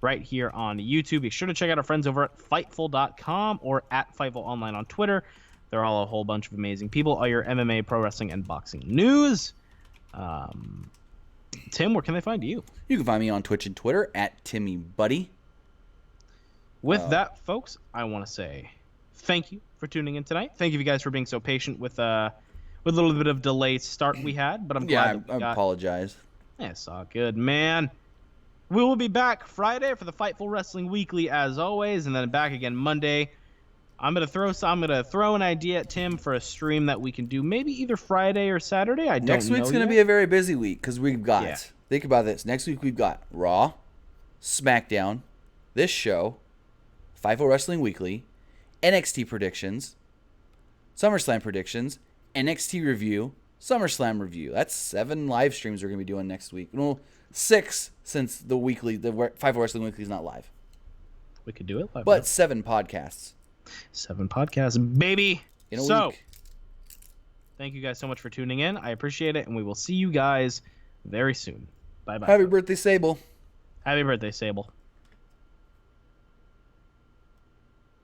Right here on YouTube. Be sure to check out our friends over at Fightful.com or at Fightful Online on Twitter. They're all a whole bunch of amazing people. All your MMA, pro wrestling, and boxing news. Tim, where can they find you? You can find me on Twitch and Twitter at TimmyBuddy. With that, folks, I want to say thank you for tuning in tonight. Thank you guys for being so patient with a little bit of delayed start we had, but I'm glad that I apologize. It's all good, man. We will be back Friday for the Fightful Wrestling Weekly as always, and then back again Monday. I'm gonna throw an idea at Tim for a stream that we can do maybe either Friday or Saturday. Next week's gonna be a very busy week because we've got think about this. Next week we've got Raw, SmackDown, this show, Fightful Wrestling Weekly, NXT predictions, SummerSlam predictions, NXT review, SummerSlam review. That's 7 live streams we're gonna be doing next week. Well, 6 since the Fightful Wrestling Weekly is not live. We could do it live. But 7 podcasts. 7 podcasts, baby. In a week. Thank you guys so much for tuning in. I appreciate it, and we will see you guys very soon. Bye-bye. Happy birthday, Sable. Happy birthday, Sable.